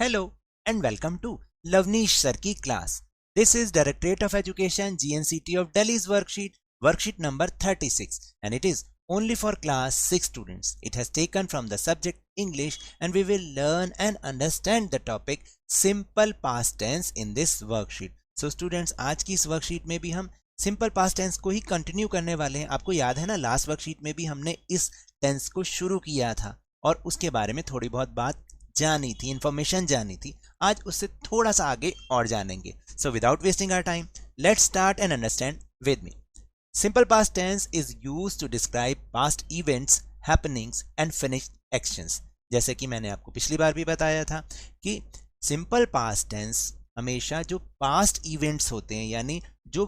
Hello and welcome to Lavnish Sir की class. This is Directorate of Education GNCT of Delhi's worksheet number 36, and it is only for class 6 students. It has taken from the subject English and we will learn and understand the topic simple past tense in this worksheet. So students, आज की इस worksheet में भी हम simple past tense को ही continue करने वाले हैं. आपको याद है ना, लास्ट वर्कशीट में भी हमने इस टेंस को शुरू किया था और उसके बारे में थोड़ी बहुत बात जानी थी, इंफॉर्मेशन जानी थी. आज उससे थोड़ा सा आगे और जानेंगे. So without wasting our time, let's start and understand with me. Simple past tense is used to describe past events, happenings and finished actions. जैसे कि मैंने आपको पिछली बार भी बताया था कि सिंपल पास्ट टेंस हमेशा जो पास्ट इवेंट्स होते हैं, यानी जो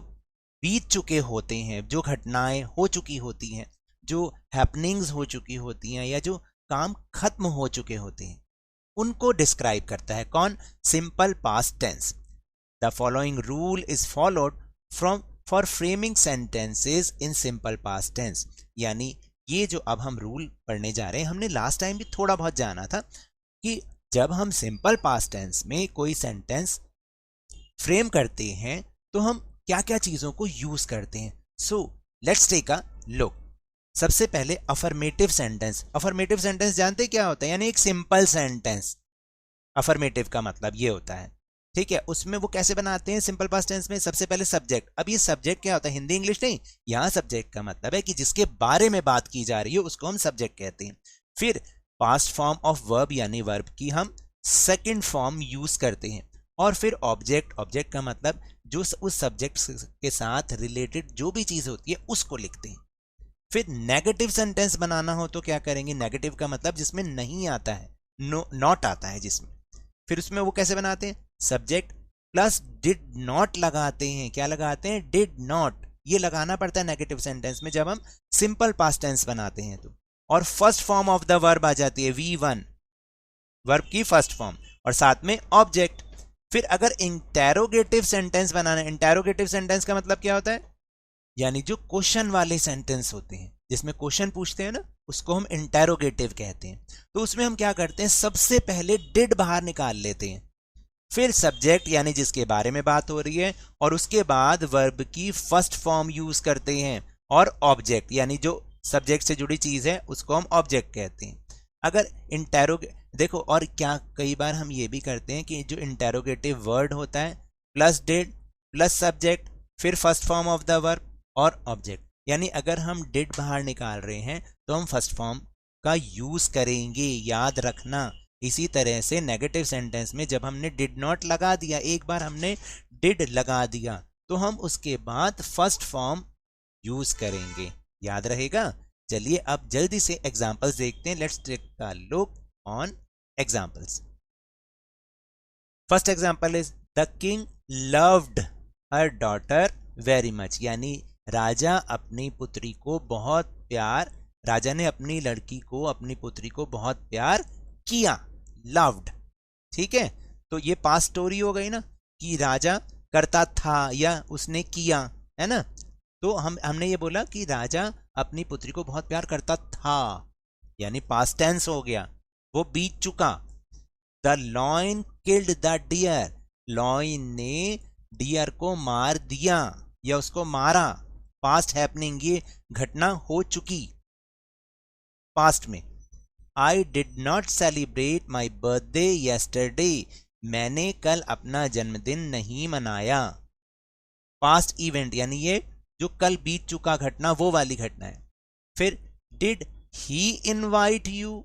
बीत चुके होते हैं, जो घटनाएं हो चुकी होती हैं, जो हैपनिंग्स हो चुकी होती हैं, या जो काम खत्म हो चुके होते हैं, उनको डिस्क्राइब करता है. कौन? Simple past tense. The following rule is followed for framing sentences in simple past tense. यानी ये जो अब हम रूल पढ़ने जा रहे हैं, हमने लास्ट टाइम भी थोड़ा बहुत जाना था कि जब हम सिंपल पास्ट टेंस में कोई सेंटेंस फ्रेम करते हैं तो हम क्या क्या चीजों को यूज करते हैं. So let's take a look. सबसे पहले अफर्मेटिव सेंटेंस. अफर्मेटिव सेंटेंस जानते क्या होता है? यानी एक सिंपल सेंटेंस. अफर्मेटिव का मतलब ये होता है, ठीक है. उसमें वो कैसे बनाते हैं सिंपल पास्ट टेंस में? सबसे पहले सब्जेक्ट. अब ये सब्जेक्ट क्या होता है? हिंदी इंग्लिश नहीं, यहां सब्जेक्ट का मतलब है कि जिसके बारे में बात की जा रही है उसको हम सब्जेक्ट कहते हैं. फिर पास्ट फॉर्म ऑफ वर्ब, यानी वर्ब की हम सेकेंड फॉर्म यूज करते हैं. और फिर ऑब्जेक्ट. ऑब्जेक्ट का मतलब जो उस सब्जेक्ट के साथ रिलेटेड जो भी चीज होती है उसको लिखते हैं. फिर नेगेटिव सेंटेंस बनाना हो तो क्या करेंगे? नेगेटिव का मतलब जिसमें नहीं आता है, नॉट आता है जिसमें. फिर उसमें वो कैसे बनाते हैं? सब्जेक्ट प्लस डिड नॉट लगाते हैं. क्या लगाते हैं? Did not. ये लगाना पड़ता है नेगेटिव सेंटेंस में जब हम सिंपल पास्ट टेंस बनाते हैं तो. और first form of the verb आ जाती है V1, वर्ब की फर्स्ट फॉर्म, और साथ में ऑब्जेक्ट. फिर अगर इंटेरोगेटिव सेंटेंस बनाना है, इंटेरोगेटिव सेंटेंस का मतलब क्या होता है? यानी जो क्वेश्चन वाले सेंटेंस होते हैं, जिसमें क्वेश्चन पूछते हैं ना, उसको हम इंटेरोगेटिव कहते हैं. तो उसमें हम क्या करते हैं? सबसे पहले डिड बाहर निकाल लेते हैं, फिर सब्जेक्ट यानी जिसके बारे में बात हो रही है, और उसके बाद वर्ब की फर्स्ट फॉर्म यूज करते हैं, और ऑब्जेक्ट यानी जो सब्जेक्ट से जुड़ी चीज है उसको हम ऑब्जेक्ट कहते हैं. अगर देखो, और क्या कई बार हम ये भी करते हैं कि जो इंटेरोगेटिव वर्ड होता है प्लस डिड प्लस सब्जेक्ट फिर first form of the verb और ऑब्जेक्ट. यानी अगर हम डिड बाहर निकाल रहे हैं तो हम फर्स्ट फॉर्म का यूज करेंगे, याद रखना. इसी तरह से नेगेटिव सेंटेंस में जब हमने डिड नॉट लगा दिया, एक बार हमने डिड लगा दिया, तो हम उसके बाद फर्स्ट फॉर्म यूज करेंगे. याद रहेगा? चलिए अब जल्दी से एग्जांपल्स देखते हैं. Let's take a look on examples. First example is the king loved her daughter very much. यानी राजा अपनी पुत्री को बहुत प्यार, राजा ने अपनी लड़की को, अपनी पुत्री को बहुत प्यार किया. लव्ड, ठीक है. तो ये पास्ट स्टोरी हो गई ना, कि राजा करता था या उसने किया, है ना. तो हमने ये बोला कि राजा अपनी पुत्री को बहुत प्यार करता था, यानी पास्ट टेंस हो गया, वो बीत चुका. The lion killed the deer. Lion ने डियर को मार दिया या उसको मारा. पास्ट हैपनिंग, ये घटना हो चुकी पास्ट में. I did not celebrate my birthday yesterday. मैंने कल अपना जन्मदिन नहीं मनाया. पास्ट इवेंट, यानी ये जो कल बीत चुका घटना, वो वाली घटना है. फिर डिड ही इनवाइट यू.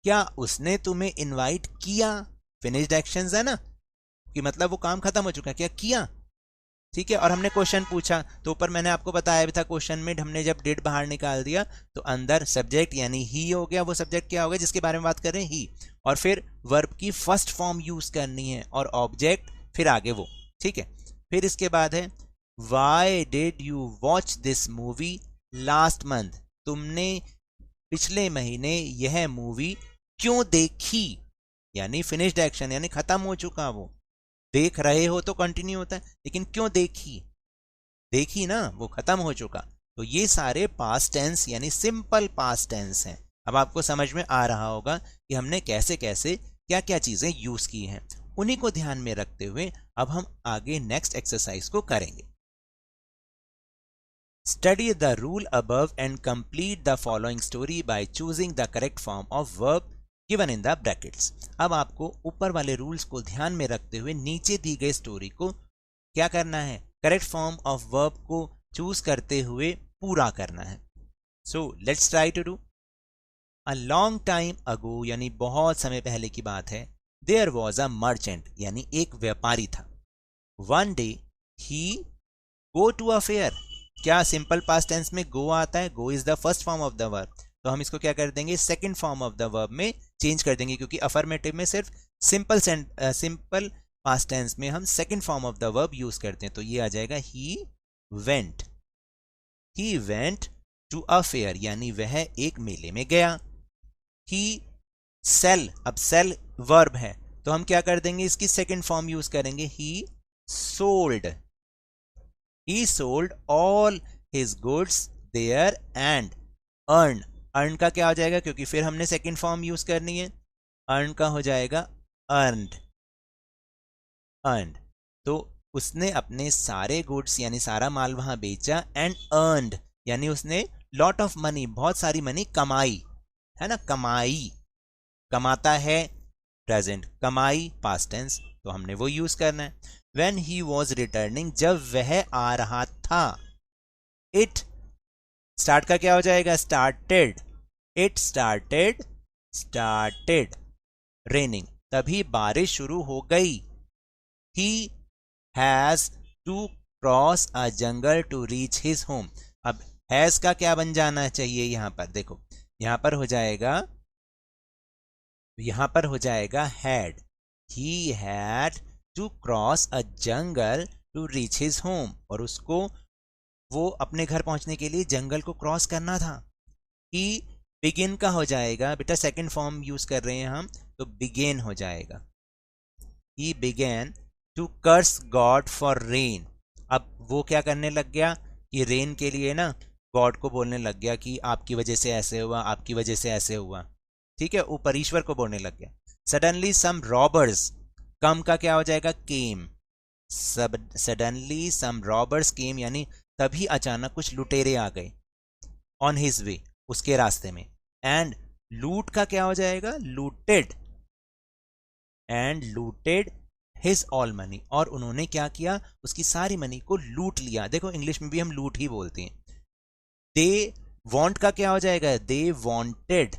क्या उसने तुम्हें इनवाइट किया? फिनिश्ड एक्शंस है ना, कि मतलब वो काम खत्म हो चुका है. क्या किया? ठीक है. और हमने क्वेश्चन पूछा तो ऊपर मैंने आपको बताया भी था, क्वेश्चन में हमने जब डिड बाहर निकाल दिया तो अंदर सब्जेक्ट यानी ही हो गया. वो सब्जेक्ट क्या हो गया जिसके बारे में बात कर रहे हैं? ही. और फिर वर्ब की फर्स्ट फॉर्म यूज करनी है और ऑब्जेक्ट, फिर आगे वो, ठीक है. फिर इसके बाद है why did you watch this movie last month. तुमने पिछले महीने यह मूवी क्यों देखी? यानी फिनिश्ड एक्शन, यानी खत्म हो चुका. वो देख रहे हो तो कंटिन्यू होता है, लेकिन क्यों देखी? देखी ना, वो खत्म हो चुका. तो ये सारे पास्ट टेंस यानी सिंपल पास्ट टेंस हैं. अब आपको समझ में आ रहा होगा कि हमने कैसे कैसे क्या क्या चीजें यूज की हैं, उन्हीं को ध्यान में रखते हुए अब हम आगे नेक्स्ट एक्सरसाइज को करेंगे। Study the rule above and complete the following story by choosing the correct form of verb given in the brackets। अब आपको ऊपर वाले रूल्स को ध्यान में रखते हुए नीचे दी गई स्टोरी को क्या करना है, करेक्ट फॉर्म ऑफ वर्ब को चूज करते हुए पूरा करना है। So let's try to do. A long time ago यानी बहुत समय पहले की बात है, देयर वॉज अ मर्चेंट यानी एक व्यापारी था। One day he go to a fair. क्या सिंपल पास्ट टेंस में गो आता है, go is the first form of the verb, तो हम इसको क्या कर देंगे, second form of the verb में चेंज कर देंगे, क्योंकि अफर्मेटिव में सिर्फ सिंपल पास्ट टेंस में हम second form of the verb use करते हैं। तो ये आ जाएगा went he went to a fair यानी वह एक मेले में गया। ही सेल, अब सेल वर्ब है तो हम क्या कर देंगे, इसकी सेकंड फॉर्म यूज करेंगे, ही sold. He sold all his goods there and earned। earn का क्या हो जाएगा, क्योंकि फिर हमने सेकंड फॉर्म यूज करनी है, earn का हो जाएगा earned। earned तो उसने अपने सारे गुड्स यानी सारा माल वहां बेचा, एंड earned यानी उसने लॉट ऑफ मनी, बहुत सारी मनी कमाई, है ना, कमाई, कमाता है प्रेजेंट, कमाई पास्ट टेंस, तो हमने वो यूज करना है। When he was returning, जब वह आ रहा था, it स्टार्ट का क्या हो जाएगा, started। it started raining, तभी बारिश शुरू हो गई। he has to cross a jungle to reach his home। अब has का क्या बन जाना चाहिए, यहां पर देखो, यहां पर हो जाएगा had। he had to cross a jungle to reach his home, और उसको वो अपने घर पहुंचने के लिए जंगल को क्रॉस करना था। he begin का हो जाएगा, बेटा सेकंड फॉर्म यूज कर रहे हैं हम, तो begin हो जाएगा। he began to curse God for rain। अब वो क्या करने लग गया कि रेन के लिए ना गॉड को बोलने लग गया कि आपकी वजह से ऐसे हुआ, आपकी वजह से ऐसे हुआ, ठीक है, ऊपर ईश्वर को बोलने लग गया। सडनली सम रॉबर्स, कम का क्या हो जाएगा, केम। सडनली सम रॉबर्स केम यानी तभी अचानक कुछ लुटेरे आ गए, ऑन हिज वे, उसके रास्ते में। एंड लूट का क्या हो जाएगा, looted, and looted his all money, और उन्होंने क्या किया, उसकी सारी मनी को लूट लिया। देखो इंग्लिश में भी हम लूट ही बोलते हैं। दे वॉन्ट का क्या हो जाएगा, दे वॉन्टेड,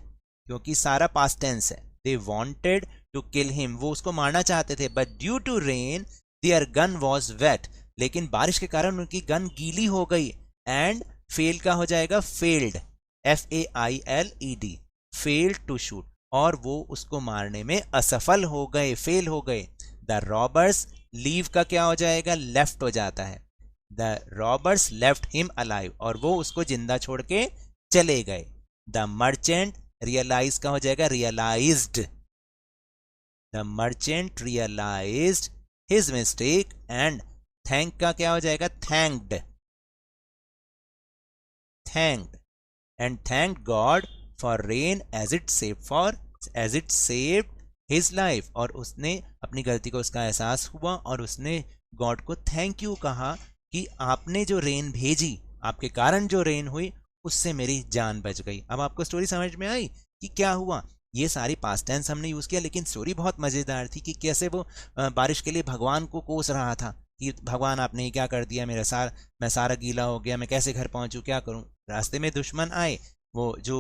क्योंकि सारा पास्ट टेंस है, they wanted to kill him, वो उसको मारना चाहते थे। But due to rain their gun was wet, लेकिन बारिश के कारण उनकी गन गीली हो गई। एंड फेल का हो जाएगा failed, FAILED, failed to shoot, और वो उसको मारने में असफल हो गए, फेल हो गए। द रॉबर्स लीव का क्या हो जाएगा, लेफ्ट हो जाता है, the robbers left him alive, और वो उसको जिंदा छोड़ के चले गए। द मर्चेंट रियलाइज का हो जाएगा realised, the merchant realised his mistake. And thank का क्या हो जाएगा, thanked, and thank God for rain as it saved his life, और उसने अपनी गलती को उसका एहसास हुआ और उसने गॉड को थैंक यू कहा कि आपने जो रेन भेजी, आपके कारण जो रेन हुई, उससे मेरी जान बच गई। अब आपको स्टोरी समझ में आई कि क्या हुआ। ये सारी पास्ट टेंस हमने यूज किया, लेकिन स्टोरी बहुत मजेदार थी कि कैसे वो बारिश के लिए भगवान को कोस रहा था कि भगवान आपने क्या कर दिया, मैं सारा गीला हो गया, मैं कैसे घर पहुंचूं, क्या करूं। रास्ते में दुश्मन आए, वो जो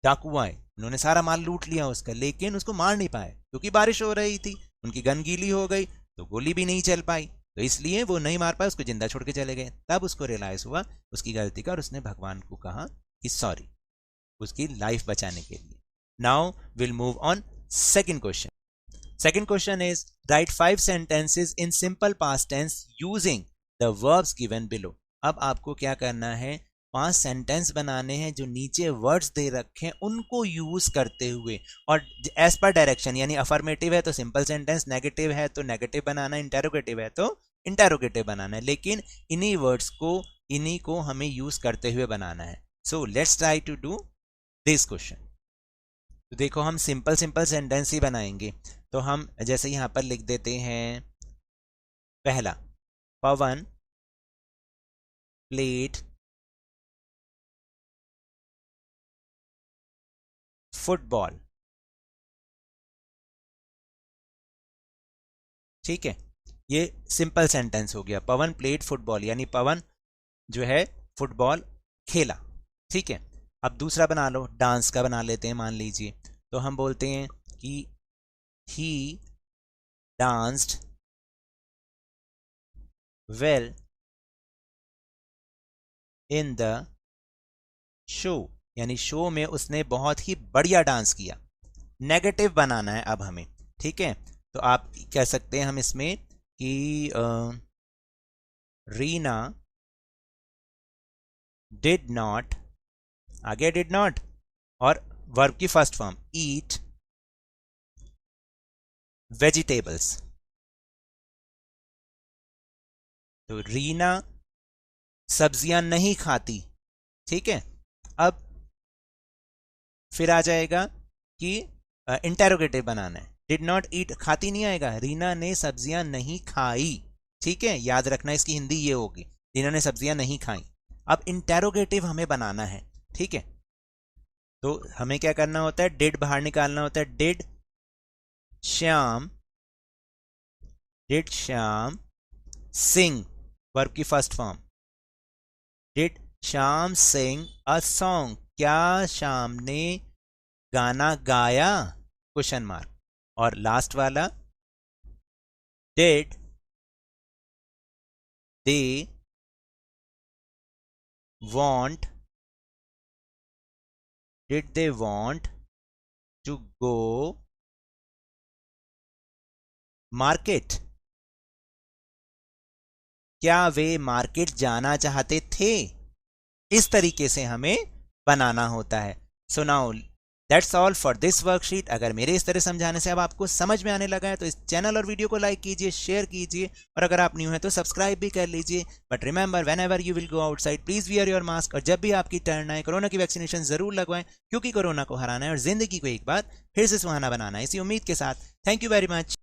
डाकू आए, उन्होंने सारा माल लूट लिया उसका, लेकिन उसको मार नहीं पाए क्योंकि बारिश हो रही थी, उनकी गन गीली हो गई तो गोली भी नहीं चल पाई, तो इसलिए वो नहीं मार पाए, उसको जिंदा छोड़ के चले गए। तब उसको रियलाइज हुआ उसकी गलती का, और उसने भगवान को कहा कि सॉरी, उसकी लाइफ बचाने के लिए। Now will move on second question. Second question is, write 5 sentences in simple past tense using the verbs given below। अब आपको क्या करना है, 5 सेंटेंस बनाने हैं जो नीचे वर्ड्स दे रखे हैं उनको यूज करते हुए, और एज पर डायरेक्शन, यानी अफर्मेटिव है तो सिंपल सेंटेंस, नेगेटिव है तो नेगेटिव बनाना, इंटेरोगेटिव है तो इंटेरोगेटिव बनाना है, लेकिन इन्हीं वर्ड्स को, इन्हीं को हमें यूज करते हुए बनाना है। So let's try to do this question. तो देखो हम सिंपल सिंपल सेंटेंस ही बनाएंगे। तो हम जैसे यहाँ पर लिख देते हैं पहला, पवन प्लेड फुटबॉल। ठीक है, ये सिंपल सेंटेंस हो गया, पवन प्लेड फुटबॉल, यानी पवन जो है फुटबॉल खेला। ठीक है, अब दूसरा बना लो, डांस का बना लेते हैं। मान लीजिए तो हम बोलते हैं कि he danced well in the show, यानी शो में उसने बहुत ही बढ़िया डांस किया। नेगेटिव बनाना है अब हमें। ठीक है, तो आप कह सकते हैं हम इसमें कि रीना डिड नॉट, आगे डिड नॉट और वर्ब की फर्स्ट फॉर्म ईट वेजिटेबल्स। तो रीना सब्जियां नहीं खाती। ठीक है, अब फिर आ जाएगा कि इंटेरोगेटिव बनाना है। डिड नॉट ईट, खाती नहीं आएगा, रीना ने सब्जियां नहीं खाई। ठीक है, याद रखना इसकी हिंदी ये होगी, रीना ने सब्जियां नहीं खाई। अब इंटेरोगेटिव हमें बनाना है। ठीक है, तो हमें क्या करना होता है, डिड बाहर निकालना होता है। Shyam did Shyam sing, verb की first form, did Shyam sing a song, क्या श्याम ने गाना गाया, क्वेश्चन मार्क। और लास्ट वाला, did they want, did they want to go market, क्या वे मार्केट जाना चाहते थे। इस तरीके से हमें बनाना होता है। So now that's all for this worksheet. अगर मेरे इस तरह समझाने से अब आपको समझ में आने लगा है तो इस चैनल और वीडियो को लाइक कीजिए, शेयर कीजिए, और अगर आप न्यू हैं तो सब्सक्राइब भी कर लीजिए। But remember, when ever you will go outside please wear your mask, और जब भी आपकी टर्न आए कोरोना की वैक्सीनेशन जरूर लगवाएं, क्योंकि कोरोना को हराना है और जिंदगी को एक बार फिर से सुहाना बनाना है। इसी उम्मीद के साथ थैंक यू वेरी मच।